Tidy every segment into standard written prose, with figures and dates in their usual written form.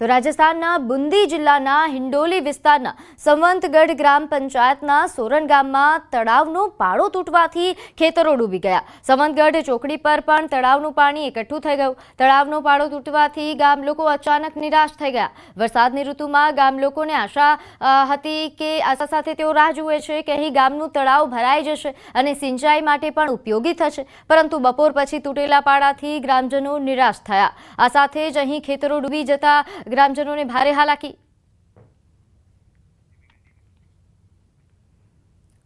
તો રાજસ્થાનના બુંદી જિલ્લાના હિંડોલી વિસ્તારના સંવંતગઢ ગ્રામ પંચાયતના સોરણ ગામમાં તળાવનો પાળો તૂટવાથી ખેતરો ડૂબી ગયા। સંવંતગઢ ચોકડી પર પણ તળાવનું પાણી એકઠું થઈ ગયું। તળાવનો પાળો તૂટવાથી ગામ લોકો અચાનક નિરાશ થઈ ગયા। વરસાદની ઋતુમાં ગામ લોકોને આશા હતી કે આશા સાથે તેઓ રાહ જુએ છે કે અહીં ગામનું તળાવ ભરાઈ જશે અને સિંચાઈ માટે પણ ઉપયોગી થશે, પરંતુ બપોર પછી તૂટેલા પાળાથી ગ્રામજનો નિરાશ થયા। આ સાથે જ અહીં ખેતરો ડૂબી જતા ग्रामजनों ने भारे हालाकी।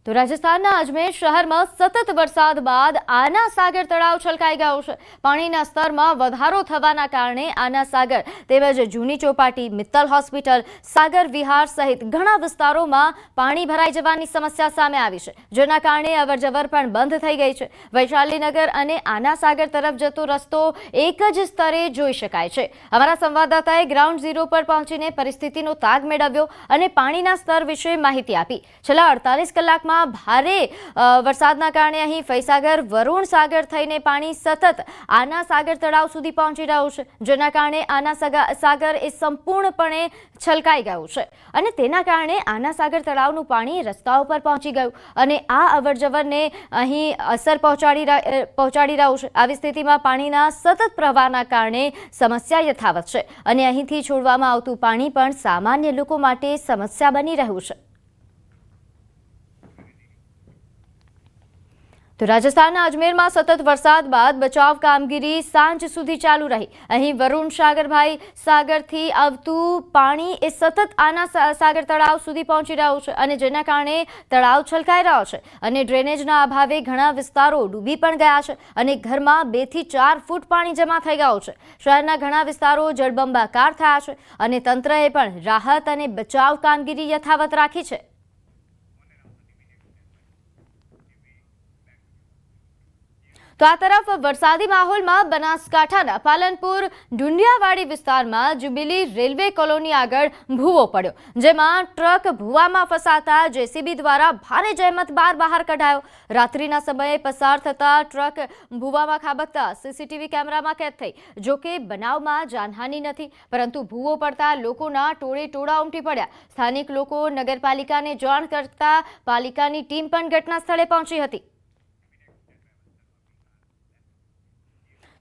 तो राजस्थानના અજમેર શહેરમાં સતત વરસાદ બાદ આના સાગર તળાવ છલકાઈ ગયો છે। પાણીના સ્તરમાં વધારો થવાના કારણે આના સાગર તેમજ જૂની ચોપાટી, મિત્તલ હોસ્પિટલ, સાગર વિહાર સહિત ઘણા વિસ્તારોમાં પાણી ભરાઈ જવાની સમસ્યા સામે આવી છે, જેના કારણે અવરજવર પણ બંધ થઈ ગઈ છે। વૈશાલીનગર અને આના સાગર તરફ જતો રસ્તો એક જ સ્તરે જોઈ શકાય છે। અમારા સંવાદદાતાએ ગ્રાઉન્ડ ઝીરો પર પહોંચીને પરિસ્થિતિનો તાગ મેળવ્યો અને પાણીના સ્તર વિશે માહિતી આપી। છેલ્લા 48 કલાકમાં भारे वरसादना कारणे અહીં ફૈસાગર વરુણ સાગર થઈને પાણી સતત આના સાગર તળાવ સુધી પહોંચી રહ્યું છે, જેના કારણે આના સાગર એ સંપૂર્ણપણે છલકાઈ ગયું છે અને તેના કારણે આના સાગર તળાવનું પાણી રસ્તાઓ પર પહોંચી ગયું અને આ અવરજવરને અહીં અસર પહોંચાડી રહ્યું છે। આવી સ્થિતિમાં પાણીના સતત પ્રવાહના કારણે સમસ્યા યથાવત છે અને અહીંથી છોડવામાં આવતું પાણી પણ સામાન્ય લોકો માટે સમસ્યા બની રહ્યું છે। तो राजस्थानના અજમેરમાં સતત વરસાદ બાદ બચાવ કામગીરી સાંજ સુધી ચાલુ રહી। અહીં વરુણ સાગરભાઈ સાગરથી આવતું પાણી એ સતત આના સાગર તળાવ સુધી પહોંચી રહ્યું છે અને જેના કારણે તળાવ છલકાઈ રહ્યો છે અને ડ્રેનેજના અભાવે ઘણા વિસ્તારો ડૂબી પણ ગયા છે અને ઘરમાં 2 થી 4 ફૂટ પાણી જમા થઈ ગયું છે। શહેરના ઘણા વિસ્તારો જળબંબાકાર થયા છે અને તંત્રએ પણ રાહત અને બચાવ કામગીરી યથાવત રાખી છે। तो आ तरफ वरसादी माहौल में बनासकांठाना पालनपुर ढूंढियावाड़ी विस्तार में जुबिली रेलवे कॉलोनी आगळ भूवो पड्यो, जेमां ट्रक भूवामां फसाता जेसीबी द्वारा भारे जहमत बार बहार कढायो। रात्रिना समये पसार थता ट्रक भूवामां खाबकता सीसीटीवी कैमरामां कैद थई। जो के बनावमां जानहानी नथी, परंतु भूवो पड़ता लोकोना टोळे टोळा उमटी पड्या। स्थानिक लोको नगरपालिकाने जाण करता पालिकानी टीम पण घटना स्थळे पहोंची हती।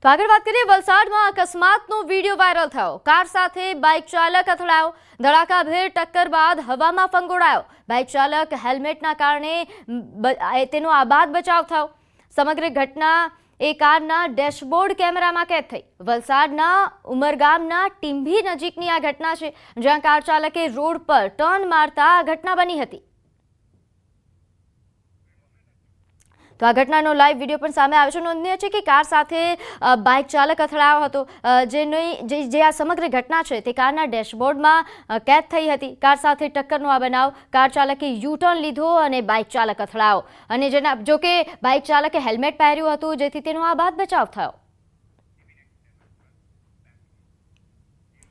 तो आगे बात करिए वलसाडमां अकस्मातनो वीडियो वायरल थयो। कार साथे बाइक चालक અથડાયો। ધડાકાભેર ટક્કર બાદ હવામાં ફંગોળાયો। બાઇક ચાલક હેલ્મેટના કારણે તેનો આબાદ બચાવ થયો। સમગ્ર ઘટના એ કારના ડેશબોર્ડ કેમેરામાં કેદ થઈ। વલસાડના ઉમરગામના ટીંભી નજીકની આ ઘટના છે, જ્યાં કાર ચાલકે રોડ પર ટર્ન મારતા આ ઘટના બની હતી। तो आ घटनाનો लाइव वीडियो पण सामे आव्यो छे। नोंधनीय छे कि कार साथे बाइक चालक અથડાયો હતો, જે आ समग्र घटना छे ते कारना डेशबोर्डमां कैद थई हती। कार साथे टक्करनो आ बनाव। कार चालके यू टर्न लीधो અને बाइक चालक અથડાયો અને જેના जो के बाइक चालके हेल्मेट પહેર્યું હતું, જેથી તેનો આબાદ બચાવ થયો।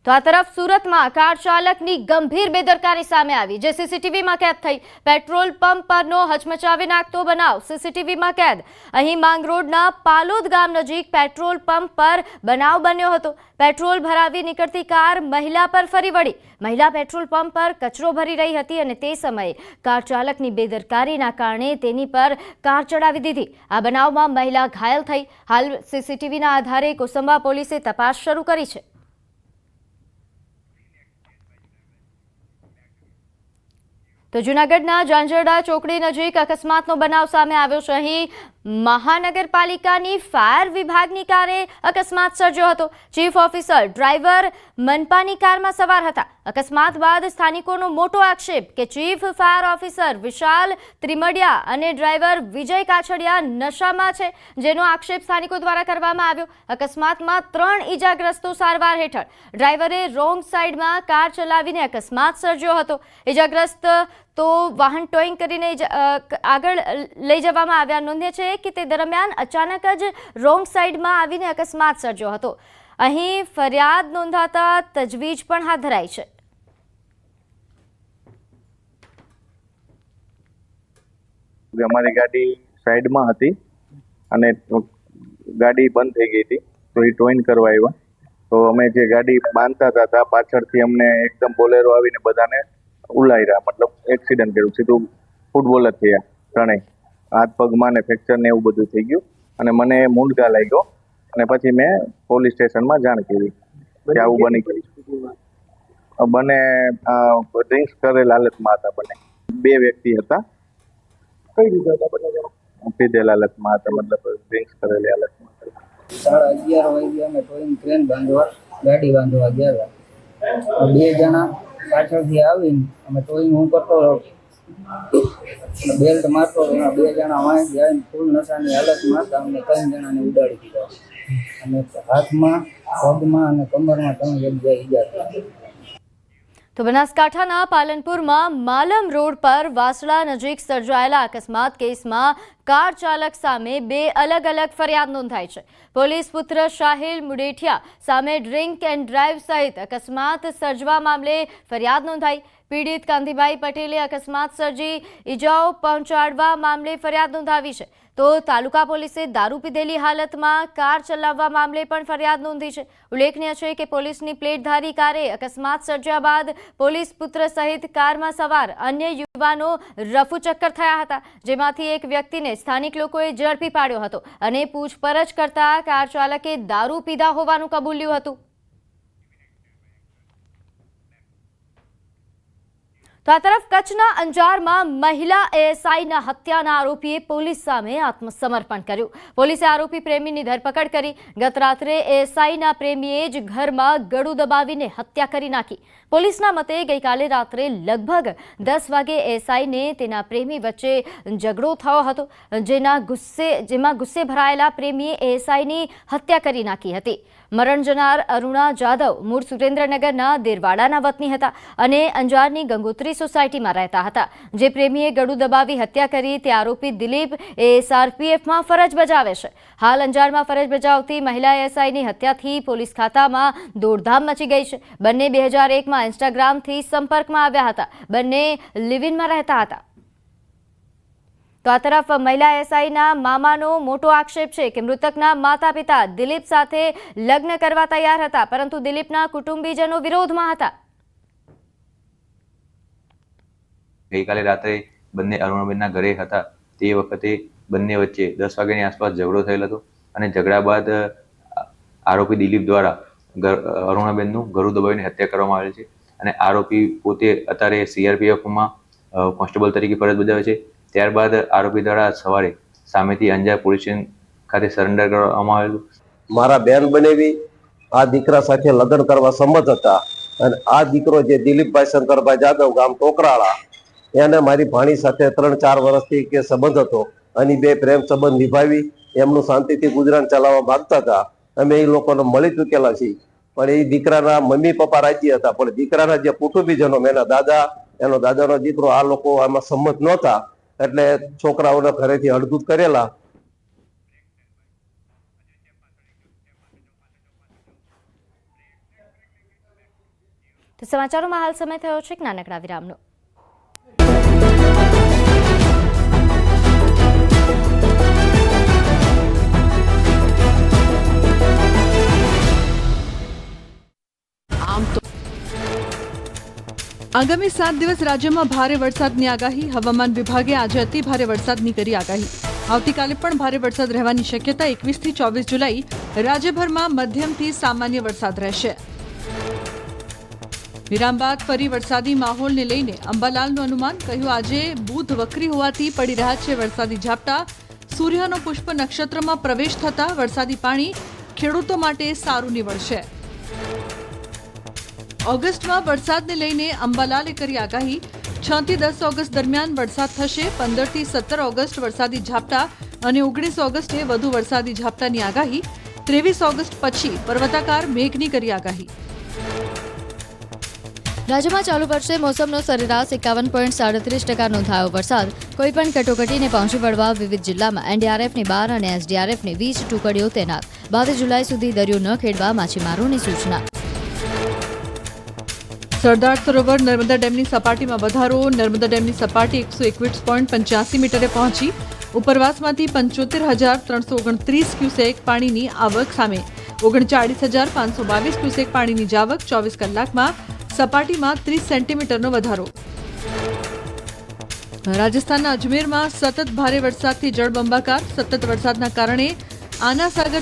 तो आ तरफ सूरत में कार चालक की गंभीर बेदरकारी सामे आवी, जे सीसीटीवी में कैद थई। पेट्रोल पंप परनो हचमचावी नाखतो बनाव सीसीटीवी में कैद। अहीं માંગરોળના પાલોદ ગામ नजीक पेट्रोल पंप पर बनाव बन्यो हतो। पेट्रोल भरावी निकळती कार महिला पर फरी वળી। महिला पेट्रोल पंप पर कचरो भरी रही हती અને તે સમયે કાર ચાલકની બેદરકારીના કારણે તેની પર કાર ચડાવી દીધી। આ બનાવમાં મહિલા ઘાયલ થઈ। હાલ સીસીટીવીના આધારે કોસંબા પોલીસે તપાસ શરૂ કરી છે। तो जूनागढ़ना जांजरडा चौकड़ी नजीक अकस्मातनो बनाव सामे आव्यो छे। અહીં મહાનગરપાલિકાની ફાયર વિભાગની કારે અકસ્માત સર્જ્યો હતો। ચીફ ઓફિસર ડ્રાઈવર મનપાની કારમાં સવાર હતા। અકસ્માત બાદ સ્થાનિકોનો મોટો આક્ષેપ કે ચીફ ફાયર ઓફિસર વિશાલ ત્રિમડિયા અને ડ્રાઈવર વિજય કાછડિયા નશામાં છે, જેનો આક્ષેપ સ્થાનિકો દ્વારા કરવામાં આવ્યો। અકસ્માતમાં 3 ઈજાગ્રસ્તો સારવાર हेठળ। ડ્રાઈવરે રોંગ સાઈડમાં કાર ચલાવીને અકસ્માત સર્જ્યો હતો। ઈજાગ્રસ્ત तो वाहन टोइंग करीने आगळ लई जवामां आव्या। नोंध्य छे कि ते दरमियान अचानक ज रोंग साइड में आवीने अकस्मात सर्ज्यो हतो। અહીં ફરિયાદ નોંધાતા તજવીજ પણ હાથ ધરાઈ છે। અમારી ગાડી સાઈડમાં હતી અને ગાડી બંધ થઈ ગઈ હતી, તો એ ટોઈન કરવા આવ્યા તો અમે જે ગાડી બાંધતા હતા ત્યાં પાછળથી અમને એકદમ બોલેરો આવીને બધાને ઉલાર્યા, મતલબ એક્સિડન્ટ કર્યું, સીધું ફૂટબોલ જ થયા ત્રણેય, હાથ પગમાં ને ફ્રેક્ચર ને એવું બધું થઈ ગયું અને મને મૂંઢગા લાગ્યો અને પછી મેં પોલીસ સ્ટેશનમાં જાણ કરી કે આવું બની ગયું. બંને ડ્રિંક્સ કરેલ હાલતમાં હતા, બંને 2 વ્યક્તિ હતા. કઈ રીતે હતા બધા? પીધેલ હાલતમાં હતા, મતલબ ડ્રિંક્સ કરેલી હાલતમાં હતા. 11:30 વાગે અમે ટોઈંગ ક્રેન બાંધવા ગાડી બાંધવા ગયા હતા. 2 જણા પાછળથી આવીને અમે ટોઈંગ હું કરતો બેલ્ટ મારતો, એમાં 2 જણા વાંચ જઈને ફૂલ નશાની હાલતમાં હતા. અમને 3 જણાને ઉડાડી દીધા અને હાથમાં, પગમાં અને કમરમાં 3 જગ્યાએ ઈજા થઈ. તો બનાસકાંઠાના પાલનપુરમાં માલમ રોડ પર વાસણા નજીક સર્જાયેલા અકસ્માત કેસમાં કાર ચાલક સામે 2 અલગ અલગ ફરિયાદ નોંધાઈ છે. પોલીસ પુત્ર શાહિલ મુડેઠિયા સામે ડ્રિંક એન્ડ ડ્રાઈવ સહિત અકસ્માત સર્જવા મામલે ફરિયાદ નોંધાઈ. પીડિત કાંતિભાઈ પટેલે અકસ્માત સર્જી ઈજાઓ પહોંચાડવા મામલે ફરિયાદ નોંધાવી છે. તો તાલુકા પોલીસે દારૂ પીધેલી હાલતમાં કાર ચલાવવા મામલે પણ ફરિયાદ નોંધી છે. ઉલ્લેખનીય છે કે પોલીસની પ્લેટધારી કારે અકસ્માત સર્જ્યા બાદ પોલીસ પુત્ર સહિત કારમાં સવાર અન્ય યુવાનો રફુચક્કર થયા હતા, જેમાંથી એક વ્યક્તિને સ્થાનિક લોકોએ ઝડપી પાડ્યો હતો અને પૂછપરછ કરતા કાર ચાલકે દારૂ પીધા હોવાનું કબૂલ્યું હતું. તો આ તરફ કચ્છના અંજારમાં મહિલા એએસઆઈના હત્યાના આરોપીએ પોલીસ સામે આત્મસમર્પણ કર્યું. પોલીસે આરોપી પ્રેમીની ધરપકડ કરી. ગત રાત્રે એએસઆઈના પ્રેમીએ જ ઘરમાં ગળું દબાવીને હત્યા કરી નાખી. પોલીસના મતે ગઈકાલે રાત્રે લગભગ 10 વાગે એએસઆઈને તેના પ્રેમી વચ્ચે ઝઘડો થયો હતો, જેમાં ગુસ્સે ભરાયેલા પ્રેમીએ એએસઆઈની હત્યા કરી નાખી હતી. મરણ જનાર અરુણા જાદવ મૂળ સુરેન્દ્રનગરના દેરવાડાના વતની હતા અને અંજારની ગંગોત્રી સોસાયટીમાં રહેતા હતા. જે પ્રેમીએ ગળું દબાવી હત્યા કરી તે આરોપી દિલીપ એસઆરપીએફમાં ફરજ બજાવે છે. હાલ અંજારમાં ફરજ બજાવતી મહિલા એએસઆઈની હત્યાથી પોલીસ ખાતામાં દોડધામ મચી ગઈ છે. બંને 2001માં ઇન્સ્ટાગ્રામથી સંપર્કમાં આવ્યા હતા. બંને લિવ-ઇનમાં રહેતા હતા. તો આ તરફ મહિલા એએસઆઈના મામાનો મોટો આક્ષેપ છે કે મૃતકના માતા પિતા દિલીપ સાથે લગ્ન કરવા તૈયાર હતા, પરંતુ દિલીપના કુટુંબીજનો વિરોધમાં હતા. ગઈકાલે રાત્રે બંને અરુણાબેનના ઘરે હતા તે વખતે બંને વચ્ચે 10 વાગ્યાની આસપાસ ઝઘડો થયેલ હતો અને ઝઘડા બાદ આરોપી દિલીપ દ્વારા અરુણાબેનનું ગળું દબાવીને હત્યા કરવામાં આવેલ છે અને આરોપી પોતે અત્યારે સીઆરપીએફમાં કોન્સ્ટેબલ તરીકે ફરજ બજાવે છે. ત્યારબાદ આરોપી દ્વારા સવારે સામેથી અંજાર પોલીસ સ્ટેશન ખાતે સરેન્ડર કરવામાં આવેલું. મારા બેન બનેવી આ દીકરા સાથે લગ્ન કરવા સંમત હતા અને આ દીકરો જે દિલીપભાઈ શંકરભાઈ જાદવ ગામ ટોકરાળા, એને મારી ભાણી સાથે 3-4 વર્ષથી કે સંબંધ હતો અને 2 પ્રેમ સંબંધ નિભાવી એમનું શાંતિથી ગુજરાન ચલાવવા માંગતા હતા. અમે એ લોકોને મળી ચૂકેલા છીએ, પણ એ દીકરાના મમ્મી પપ્પા રાજી હતા, પણ દીકરાના જે કુટુંબીજનો, એના દાદા, એનો દાદાનો દીકરો, આ લોકો આમાં સંમત નહોતા એટલે છોકરાઓને ઘરેથી હળદૂત કરેલા. તો સમાચારોમાં હાલ સમય થયો છે એક નાનકડા વિરામનો. આગામી 7 દિવસ રાજ્યમાં ભારે વરસાદની આગાહી. હવામાન વિભાગે આજે અતિ ભારે વરસાદની કરી આગાહી. આવતીકાલે પણ ભારે વરસાદ રહેવાની શક્યતા. 21 થી 24 જુલાઈ રાજ્યભરમાં મધ્યમથી સામાન્ય વરસાદ રહેશે. વિરામ બાદ ફરી વરસાદી માહોલને લઈને અંબાલાલનું અનુમાન. કહ્યું, આજે બુધ વક્રી હોવાથી પડી રહ્યા છે વરસાદી ઝાપટા. સૂર્યનો પુષ્પ નક્ષત્રમાં પ્રવેશ થતા વરસાદી પાણી ખેડૂતો માટે સારું નીવડશે. ઓગસ્ટમાં વરસાદને લઈને અંબાલાલે કરી આગાહી. 6 થી 10 ઓગસ્ટ દરમિયાન વરસાદ થશે. 15 થી 17 ઓગસ્ટ વરસાદી ઝાપટા અને 19 ઓગસ્ટે વધુ વરસાદી ઝાપટાની આગાહી. 23 ઓગસ્ટ પછી પર્વતાકાર મેઘની કરી આગાહી. રાજ્યમાં ચાલુ વર્ષે મોસમનો સરેરાશ 51.37% નોંધાયો વરસાદ. કોઈપણ કટોકટીને પહોંચી વળવા વિવિધ જિલ્લામાં એનડીઆરએફની 12 અને એસડીઆરએફની 20 ટુકડીઓ તૈનાત. 22 જુલાઈ સુધી દરિયો ન ખેડવા માછીમારોની સૂચના. સરદાર સરોવર નર્મદા ડેમની સપાટીમાં વધારો. નર્મદા ડેમની સપાટી 121.85 મીટરે પહોંચી. ઉપરવાસમાંથી 75,329 ક્યુસેક પાણીની આવક સામે 39,522 ક્યુસેક પાણીની જાવક 24 કલાકમાં સપાટીમાં 30 સેન્ટીમીટરનો વધારો. રાજસ્થાનના અજમેરમાં સતત ભારે વરસાદથી જળબંબાકાર. સતત વરસાદના કારણે આના સાગર